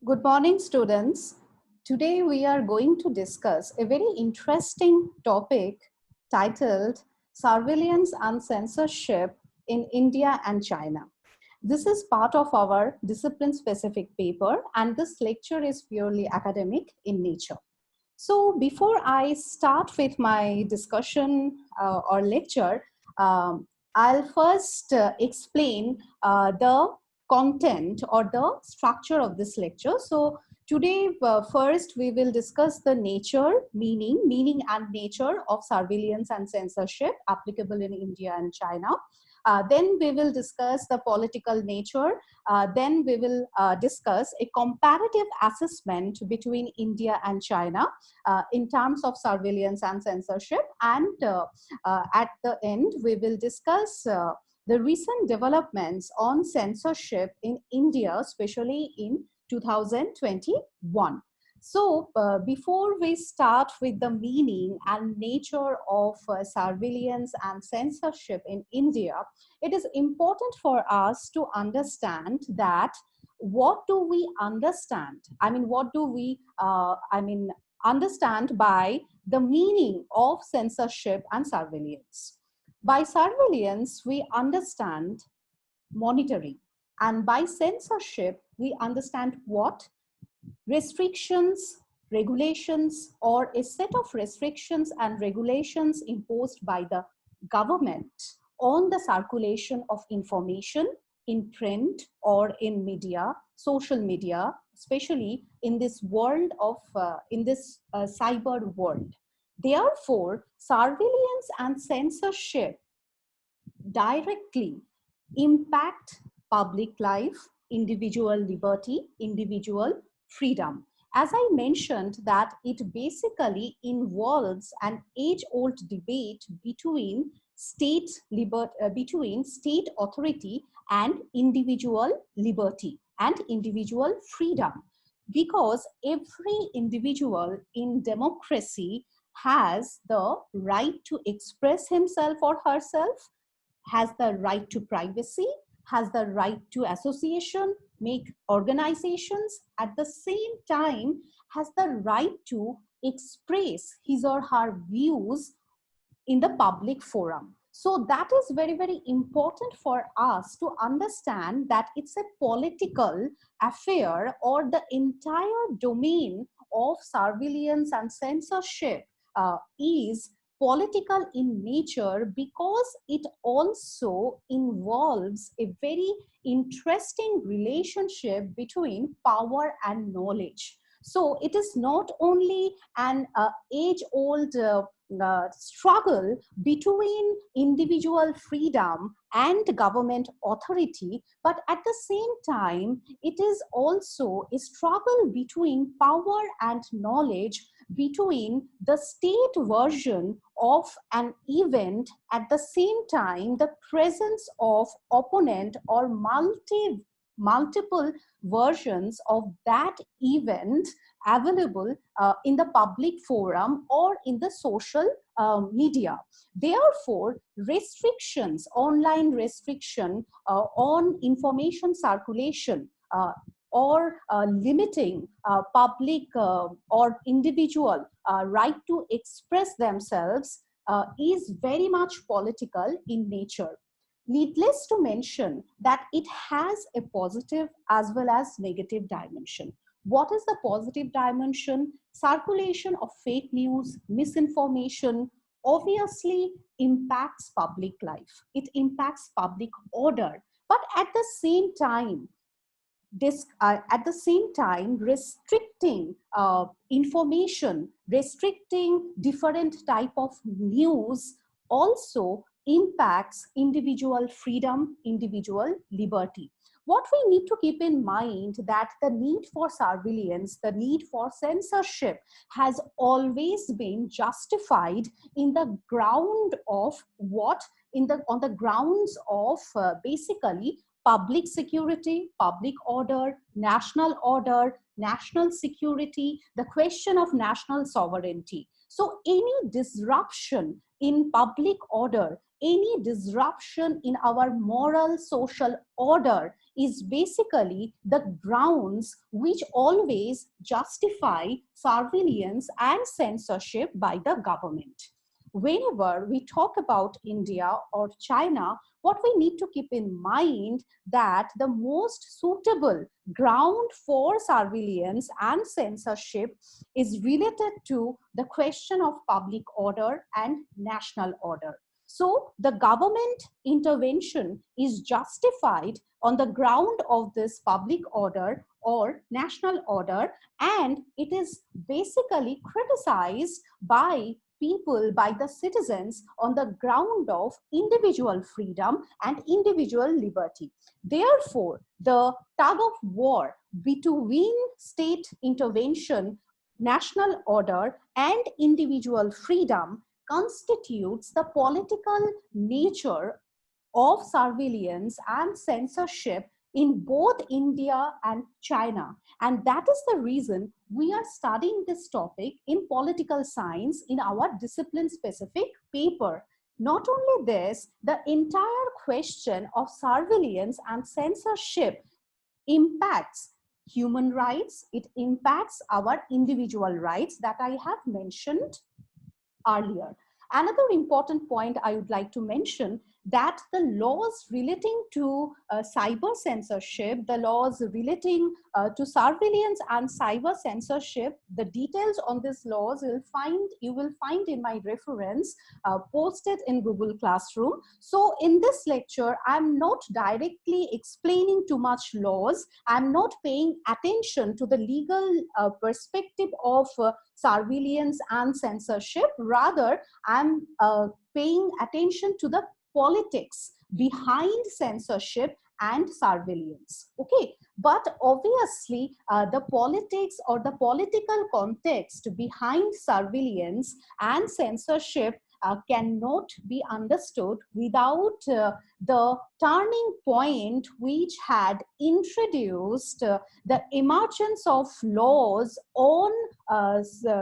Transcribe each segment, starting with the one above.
Good morning, students. Today we are going to discuss a very interesting topic titled Surveillance and Censorship in India and China. This is part of our discipline specific paper, and this lecture is purely academic in nature. So, before I start with my discussion or lecture, I'll first explain the content or the structure of this lecture. So, today, first, we will discuss the meaning and nature of surveillance and censorship applicable in India and China. Then we will discuss the political nature. Then we will discuss a comparative assessment between India and China in terms of surveillance and censorship. And at the end, we will discuss the recent developments on censorship in India, especially in 2021. So, before we start with the meaning and nature of surveillance and censorship in India, it is important for us to understand that what do we understand? What do we, understand by the meaning of censorship and surveillance? By surveillance, we understand monitoring, and by censorship, we understand what? Restrictions, regulations, or a set of restrictions and regulations imposed by the government on the circulation of information in print or in media, social media, especially in this world of cyber world. Therefore, surveillance and censorship directly impact public life, individual liberty, individual freedom. As I mentioned, that it basically involves an age-old debate between between state authority and individual liberty and individual freedom, because every individual in democracy has the right to express himself or herself, has the right to privacy, has the right to association, make organizations, at the same time has the right to express his or her views in the public forum. So that is very, very important for us to understand that it's a political affair, or the entire domain of surveillance and censorship is political in nature, because it also involves a very interesting relationship between power and knowledge. So it is not only an age-old struggle between individual freedom and government authority, but at the same time, it is also a struggle between power and knowledge, between the state version of an event, at the same time the presence of opponent or multiple versions of that event available in the public forum or in the social media. Therefore, restrictions, online restriction on information circulation, or limiting public or individual right to express themselves is very much political in nature. Needless to mention that it has a positive as well as negative dimension. What is the positive dimension? Circulation of fake news, misinformation obviously impacts public life. It impacts public order. But at the same time, restricting information, restricting different type of news also impacts individual freedom, individual liberty. What we need to keep in mind that the need for surveillance, the need for censorship has always been justified in the ground of what? On the grounds of basically public security, public order, national security, the question of national sovereignty. So any disruption in public order, any disruption in our moral social order is basically the grounds which always justify surveillance and censorship by the government. Whenever we talk about India or China, what we need to keep in mind that the most suitable ground for surveillance and censorship is related to the question of public order and national order. So the government intervention is justified on the ground of this public order or national order, and it is basically criticized by people, by the citizens, on the ground of individual freedom and individual liberty. Therefore, the tug of war between state intervention, national order, and individual freedom constitutes the political nature of surveillance and censorship in both India and China. And that is the reason we are studying this topic in political science in our discipline specific paper. Not only this, the entire question of surveillance and censorship impacts human rights, it impacts our individual rights that I have mentioned earlier. Another important point I would like to mention that the laws relating to cyber censorship, the laws relating to surveillance and cyber censorship, the details on these laws you will find in my reference posted in Google Classroom. So in this lecture, I'm not directly explaining too much laws. I'm not paying attention to the legal perspective of surveillance and censorship. Rather, I'm paying attention to the politics behind censorship and surveillance. Okay, but obviously the politics or the political context behind surveillance and censorship cannot be understood without the turning point which had introduced the emergence of laws on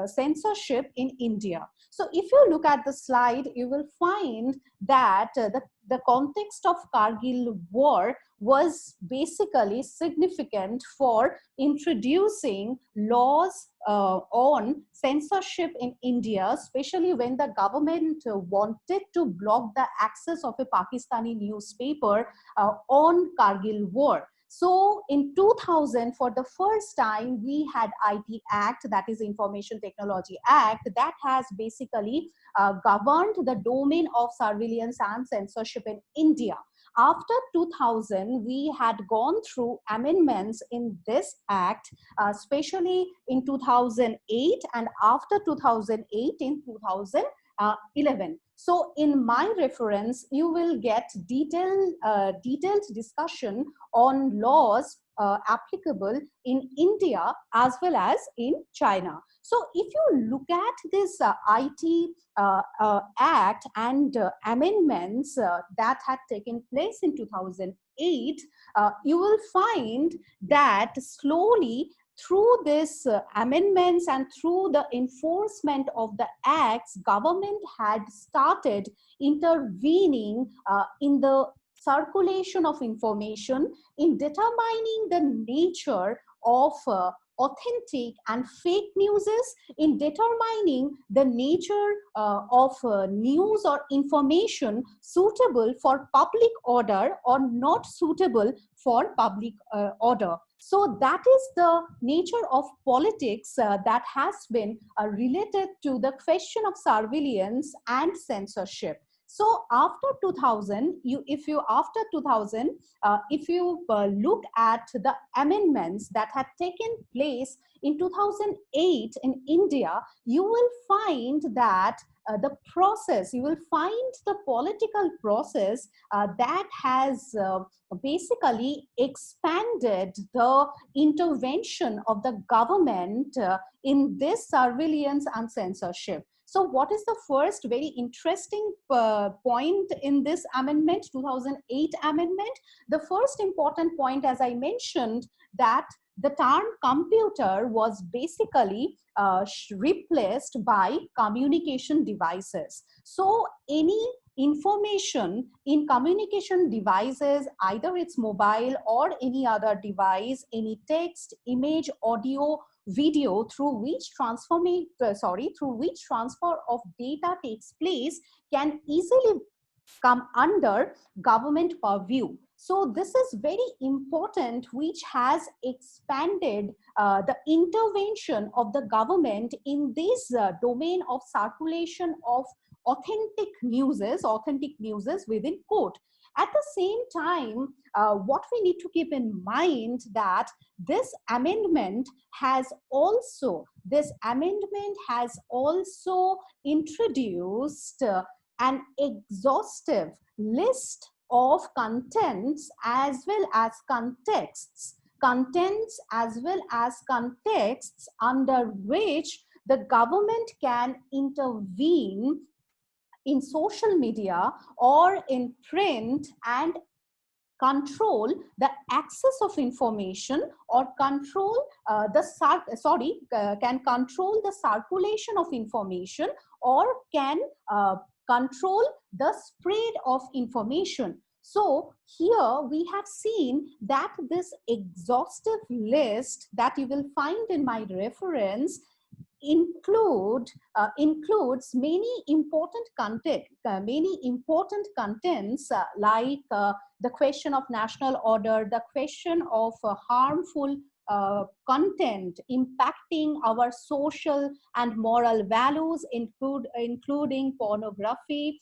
censorship in India. So if you look at the slide, you will find that the context of Kargil war was basically significant for introducing laws on censorship in India, especially when the government wanted to block the access of a Pakistani newspaper on Kargil war. So in 2000, for the first time, we had IT Act, that is Information Technology Act, that has basically governed the domain of surveillance and censorship in India. After 2000, we had gone through amendments in this act, especially in 2008 and after 2008 in 2011. So in my reference, you will get detailed discussion on laws applicable in India as well as in China. So if you look at this IT Act and amendments that had taken place in 2008, you will find that slowly through this amendments and through the enforcement of the acts, government had started intervening in the circulation of information, in determining the nature of authentic and fake news, in determining the nature of news or information suitable for public order or not suitable for public order. So that is the nature of politics that has been related to the question of surveillance and censorship. So after 2000, if you look at the amendments that had taken place in 2008 in India, you will find that the process, you will find the political process that has basically expanded the intervention of the government in this surveillance and censorship. So what is the first very interesting point in this amendment, 2008 amendment? The first important point, as I mentioned, that the term computer was basically replaced by communication devices. So any information in communication devices, either it's mobile or any other device, any text, image, audio, video, through which transfer of data takes place, can easily come under government purview. So this is very important, which has expanded the intervention of the government in this domain of circulation of authentic newses within quote. At the same time, what we need to keep in mind that this amendment has also introduced an exhaustive list of contents as well as contexts under which the government can intervene in social media or in print and control the access of information, or control can control the circulation of information, or can control the spread of information. So here we have seen that this exhaustive list that you will find in my reference includes many important contents like the question of national order, the question of harmful content impacting our social and moral values, including pornography,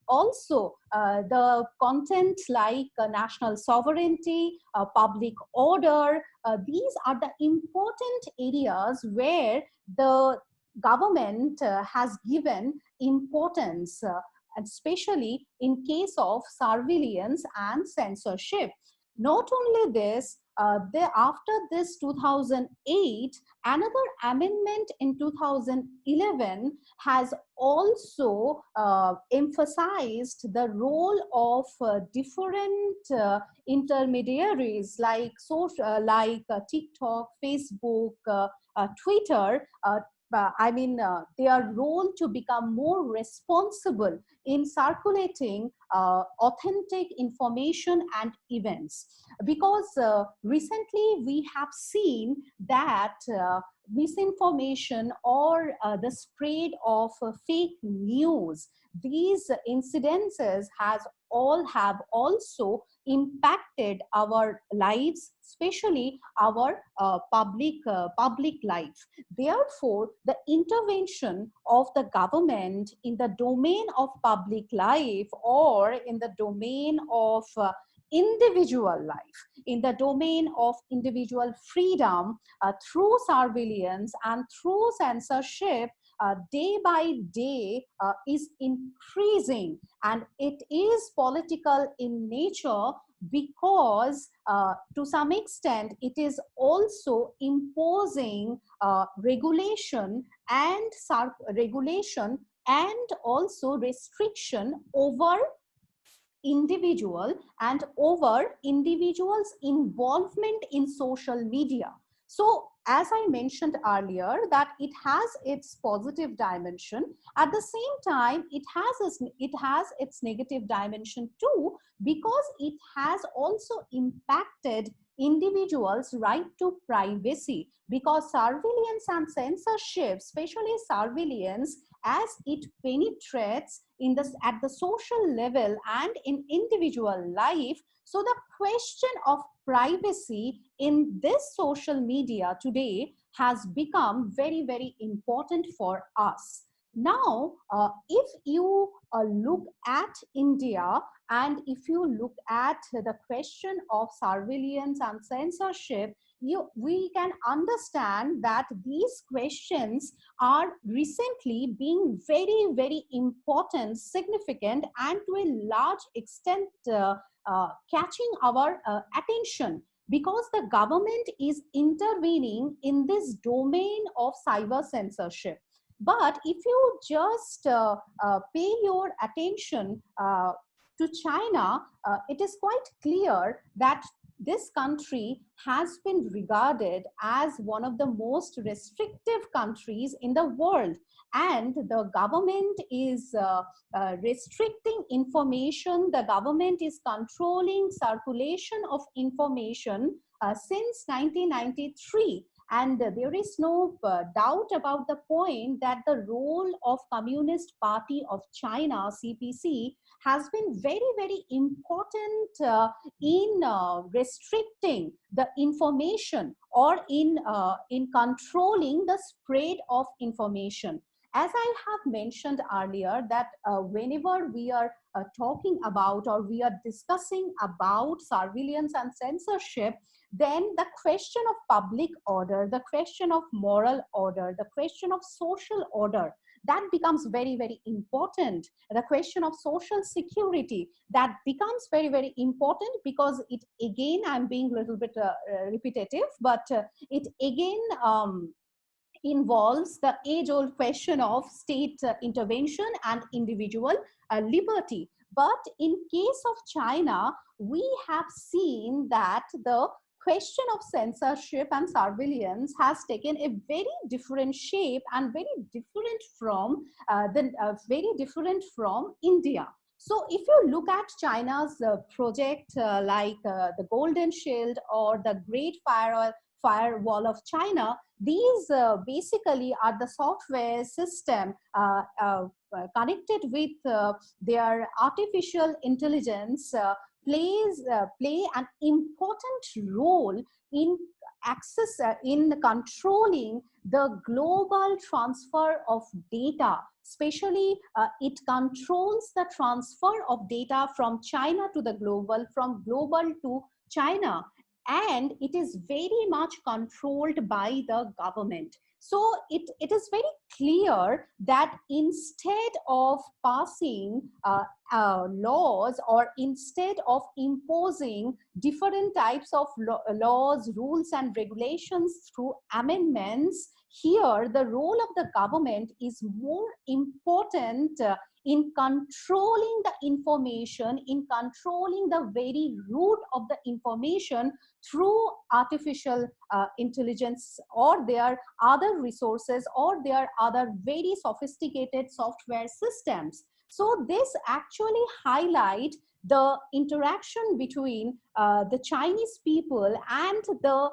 also the content like national sovereignty, public order. These are the important areas where the government has given importance, especially in case of surveillance and censorship. Not only this, after this 2008, another amendment in 2011 has also emphasized the role of different intermediaries like TikTok, Facebook, Twitter, their role to become more responsible in circulating authentic information and events. Because recently we have seen that misinformation or the spread of fake news, these incidences have also impacted our lives, especially our public life. Therefore, the intervention of the government in the domain of public life, or in the domain of individual life, in the domain of individual freedom, through surveillance and through censorship, day by day is increasing, and it is political in nature, because to some extent it is also imposing regulation and also restriction over individual and over individuals' involvement in social media. So as I mentioned earlier, that it has its positive dimension. At the same time, it has its negative dimension too, because it has also impacted individuals' right to privacy, because surveillance and censorship, especially surveillance, as it penetrates at the social level and in individual life. So the question of privacy in this social media today has become very, very important for us. Now, if you look at India, and if you look at the question of surveillance and censorship, we can understand that these questions are recently being very, very important, significant, and to a large extent catching our attention, because the government is intervening in this domain of cyber censorship. But if you just pay your attention to China, it is quite clear that this country has been regarded as one of the most restrictive countries in the world. And the government is restricting information, the government is controlling circulation of information since 1993. And there is no doubt about the point that the role of Communist Party of China, CPC, has been very, very important in restricting the information, or in controlling the spread of information. As I have mentioned earlier, that whenever we are talking about, or we are discussing about surveillance and censorship, then the question of public order, the question of moral order, the question of social order, that becomes very, very important. The question of social security, that becomes very, very important, because it again, I'm being a little bit repetitive, but it again involves the age-old question of state intervention and individual liberty. But in case of China, we have seen that the question of censorship and surveillance has taken a very different shape, and very different from India. So if you look at China's project like the Golden Shield or the Great Firewall of China, these basically are the software system connected with their artificial intelligence, play an important role in in controlling the global transfer of data. Especially, it controls the transfer of data from China to the global, from global to China, and it is very much controlled by the government. So it is very clear that instead of passing laws, or instead of imposing different types of laws, rules, and regulations through amendments, here the role of the government is more important in controlling the information, in controlling the very root of the information through artificial intelligence, or their other resources, or their other very sophisticated software systems. So this actually highlight the interaction between the Chinese people and the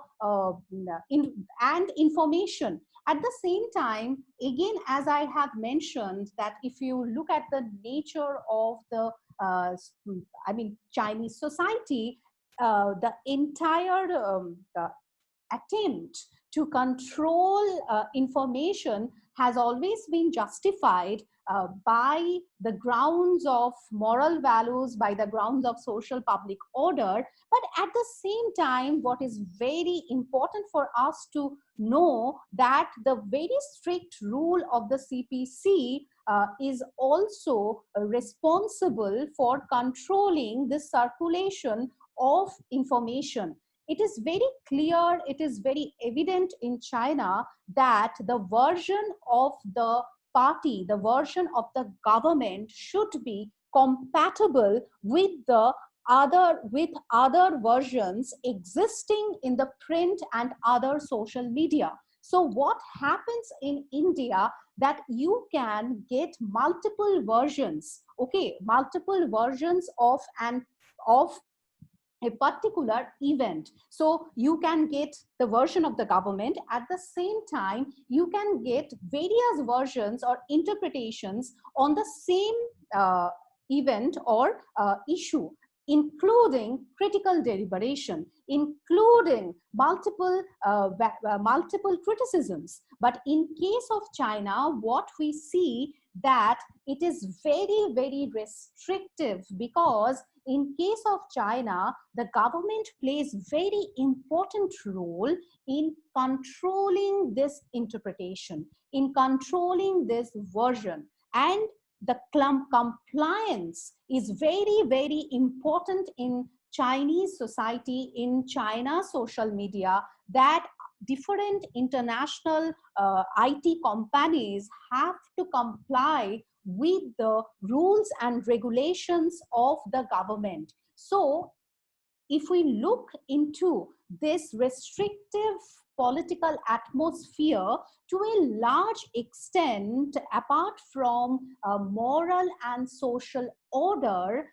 and information. At the same time, again, as I have mentioned, that if you look at the nature of the Chinese society, the entire attempt to control information has always been justified by the grounds of moral values, by the grounds of social public order. But at the same time, what is very important for us to know, that the very strict rule of the CPC is also responsible for controlling the circulation of information. It is very clear, it is very evident in China that the version of the party, the version of the government should be compatible with the other versions existing in the print and other social media. So what happens in India, that you can get multiple versions, okay, multiple versions of a particular event. So you can get the version of the government. At the same time, you can get various versions or interpretations on the same event or issue, including critical deliberation, including multiple criticisms. But in case of China, what we see, that it is very, very restrictive, because in case of China, the government plays very important role in controlling this interpretation, in controlling this version. And the compliance is very, very important in Chinese society, in China social media, that different international IT companies have to comply with the rules and regulations of the government. So if we look into this restrictive political atmosphere, to a large extent, apart from moral and social order,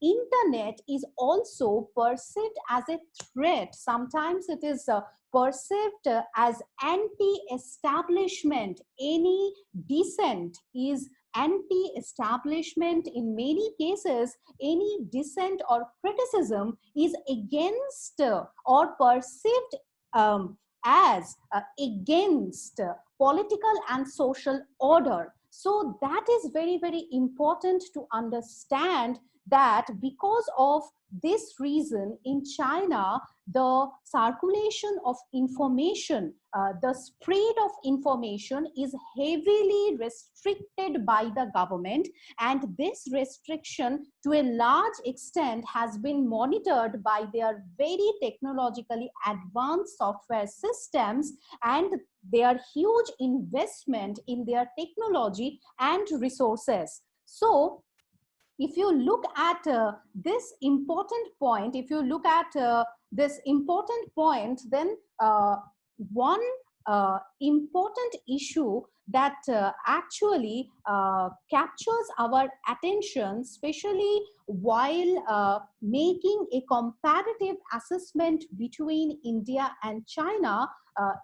internet is also perceived as a threat. Sometimes it is perceived as anti-establishment. Any dissent is anti-establishment. In many cases, any dissent or criticism is against or perceived as against political and social order. So that is very, very important to understand, that because of this reason, in China, the circulation of information, the spread of information is heavily restricted by the government, and this restriction to a large extent has been monitored by their very technologically advanced software systems and their huge investment in their technology and resources. So if you look at this important point, then one important issue that actually captures our attention, especially while making a comparative assessment between India and China,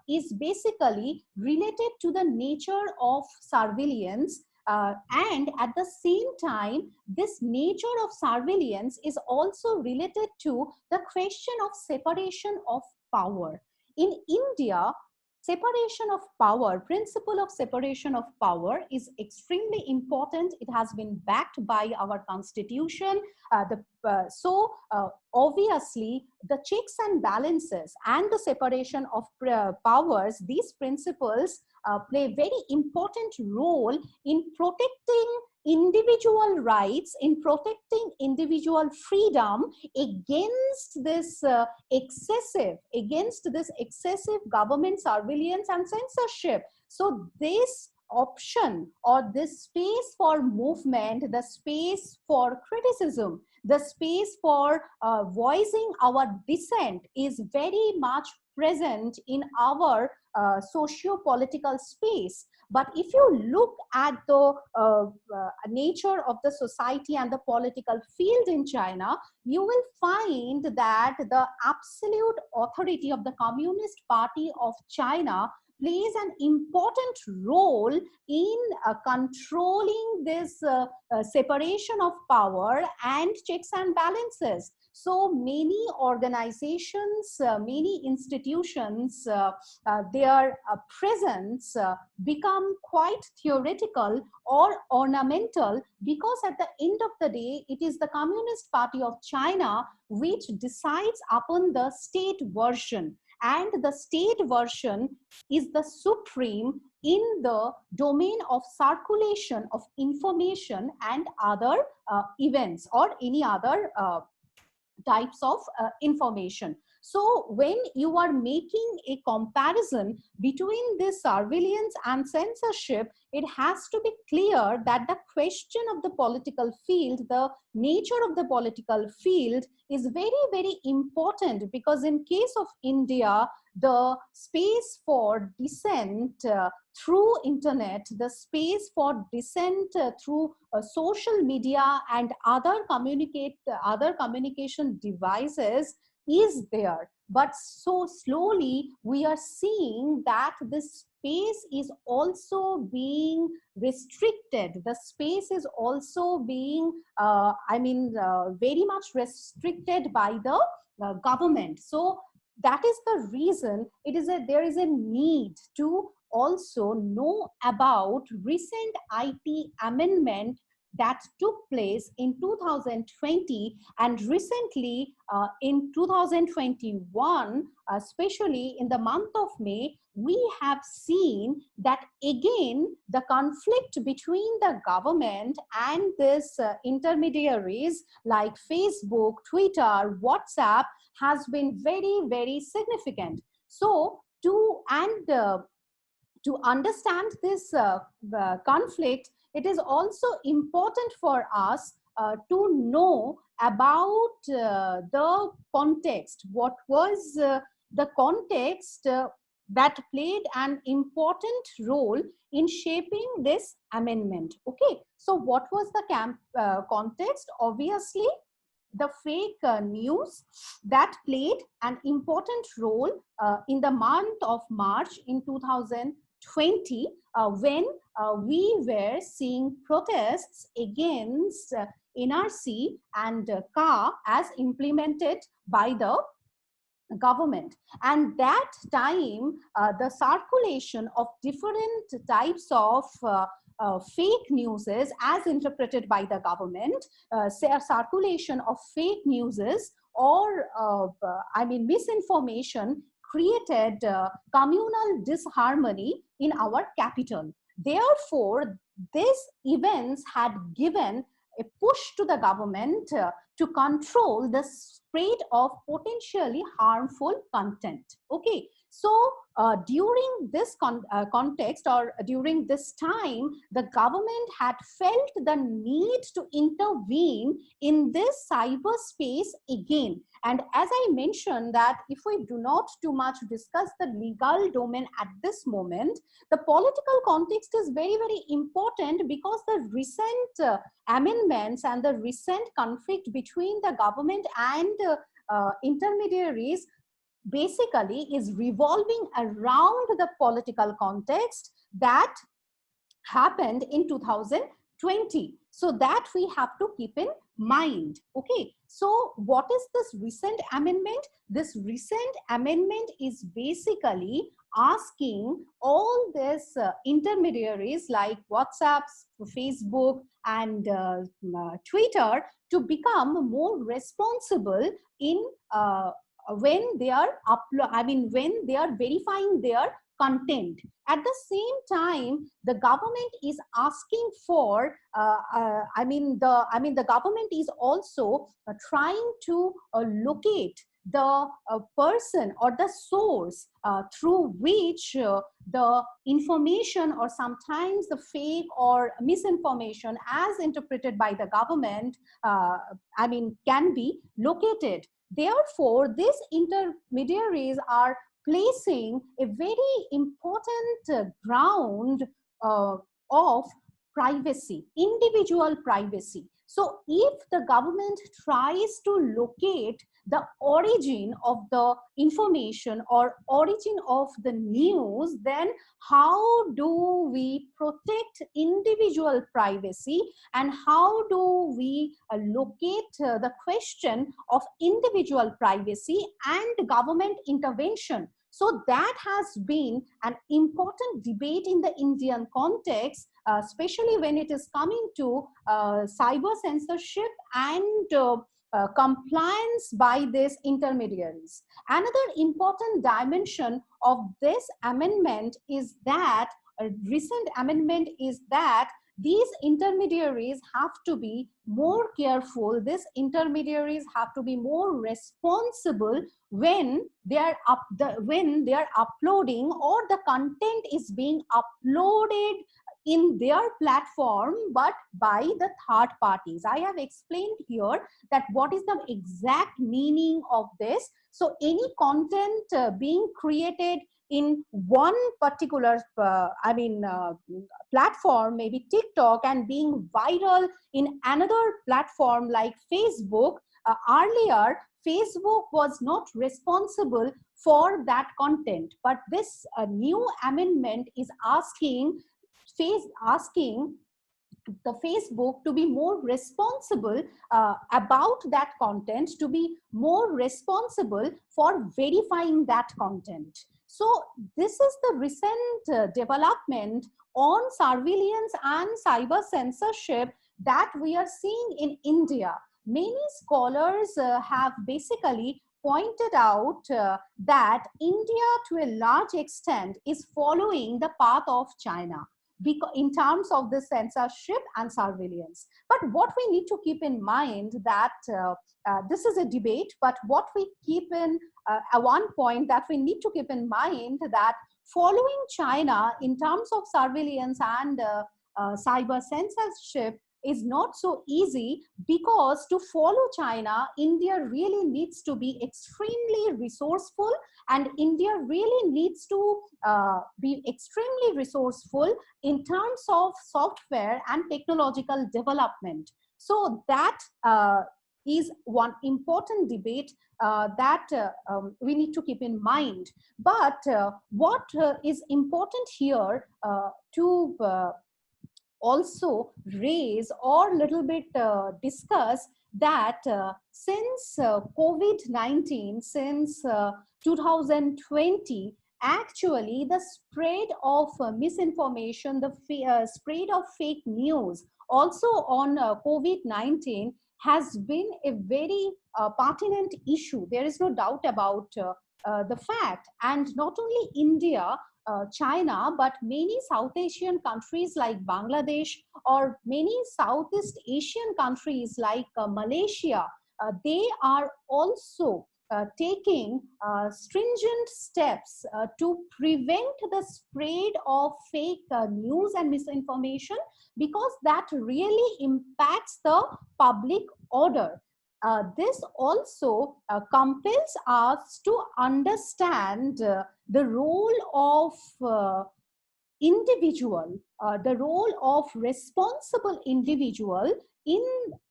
is basically related to the nature of surveillance. And at the same time, this nature of surveillance is also related to the question of separation of power. In India, separation of power, principle of separation of power is extremely important. It has been backed by our constitution. Obviously, the checks and balances and the separation of powers, these principles play a very important role in protecting individual rights, in protecting individual freedom against this excessive government surveillance and censorship. So this option, or this space for movement, the space for criticism, the space for voicing our dissent is very much present in our socio-political space. But if you look at the nature of the society and the political field in China, you will find that the absolute authority of the Communist Party of China plays an important role in controlling this separation of power and checks and balances. So many organizations, many institutions, their presence become quite theoretical or ornamental, because at the end of the day, it is the Communist Party of China which decides upon the state version. And the state version is the supreme in the domain of circulation of information and other events, or any other types of information. So when you are making a comparison between this surveillance and censorship, it has to be clear that the question of the political field, the nature of the political field is very, very important, because in case of India, the space for dissent through internet, the space for dissent through social media and other communication devices is there. But so slowly we are seeing that this space is also being restricted. The space is also being, very much restricted by the government. So that is the reason there is a need to also know about recent IT amendment that took place in 2020, and recently in 2021, especially in the month of May, we have seen that again the conflict between the government and this intermediaries like Facebook, Twitter, WhatsApp has been very, very significant. So to understand this conflict, it is also important for us to know about the context. What was the context that played an important role in shaping this amendment? Okay, so what was the context? Obviously, the fake news that played an important role in the month of March in 2020, when we were seeing protests against NRC and CA as implemented by the government. And that time, the circulation of different types of fake news as interpreted by the government, circulation of fake news or I mean misinformation created communal disharmony in our capital. Therefore, these events had given a push to the government to control the spread of potentially harmful content. Okay, so during this context, or during this time, the government had felt the need to intervene in this cyberspace again. And as I mentioned, that if we do not too much discuss the legal domain at this moment, the political context is very, very important, because the recent amendments and the recent conflict between the government and intermediaries basically is revolving around the political context that happened in 2020. So that we have to keep in mind. Okay, so what is this recent amendment? This recent amendment is basically asking all these intermediaries like WhatsApp, Facebook, and Twitter to become more responsible in when they are when they are verifying their content. At the same time, the government is asking for the government is also trying to locate the person or the source through which the information, or sometimes the fake or misinformation as interpreted by the government can be located. Therefore, these intermediaries are placing a very important ground of privacy, individual privacy. So if the government tries to locate the origin of the information or origin of the news, then how do we protect individual privacy, and how do we locate the question of individual privacy and government intervention? So that has been an important debate in the Indian context, especially when it is coming to cyber censorship and compliance by these intermediaries. Another important dimension of this amendment is that, a recent amendment is that, these intermediaries have to be more careful. These intermediaries have to be more responsible when they are uploading, or the content is being uploaded in their platform but by the third parties. I have explained here that what is the exact meaning of this. So any content being created in one particular platform, maybe TikTok, and being viral in another platform like Facebook, earlier Facebook was not responsible for that content, but this new amendment is asking the Facebook to be more responsible about that content, to be more responsible for verifying that content. So this is the recent development on surveillance and cyber censorship that we are seeing in India. Many scholars have basically pointed out that India to a large extent is following the path of China in terms of the censorship and surveillance. But what we need to keep in mind that this is a debate, but what we keep in one point that we need to keep in mind, that following China in terms of surveillance and cyber censorship, is not so easy, because to follow China, India really needs to be extremely resourceful, and India really needs to be extremely resourceful in terms of software and technological development. So that is one important debate that we need to keep in mind. But what is important here to also raise or little bit discuss that since COVID-19, since 2020, actually the spread of misinformation, the spread of fake news also on COVID-19 has been a very pertinent issue. There is no doubt about the fact. And not only India, China, but many South Asian countries like Bangladesh, or many Southeast Asian countries like Malaysia, they are also taking stringent steps to prevent the spread of fake news and misinformation, because that really impacts the public order. This also compels us to understand the role of individual, the role of responsible individual in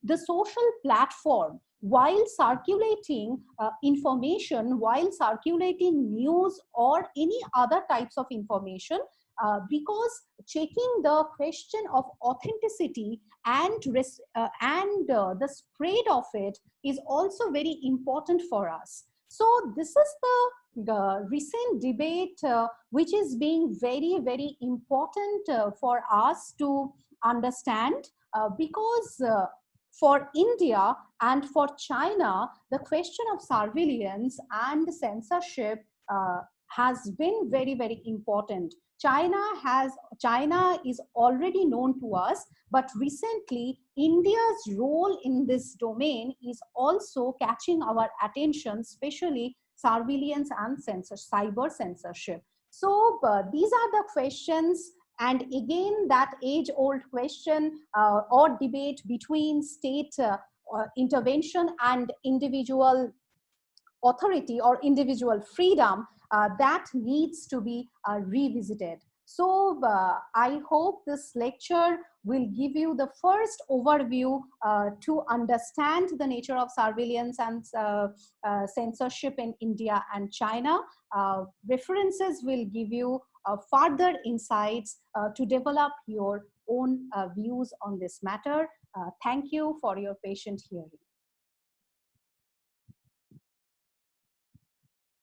the social platform while circulating information, while circulating news or any other types of information, because checking the question of authenticity and the spread of it is also very important for us. So this is the recent debate which is being very, very important for us to understand, because for India and for China, the question of surveillance and censorship has been very, very important. China is already known to us, but recently India's role in this domain is also catching our attention, especially surveillance and cyber censorship. So these are the questions, and again that age-old question or debate between state intervention and individual authority or individual freedom that needs to be revisited. So I hope this lecture will give you the first overview to understand the nature of surveillance and censorship in India and China. References will give you further insights to develop your own views on this matter. Thank you for your patient hearing.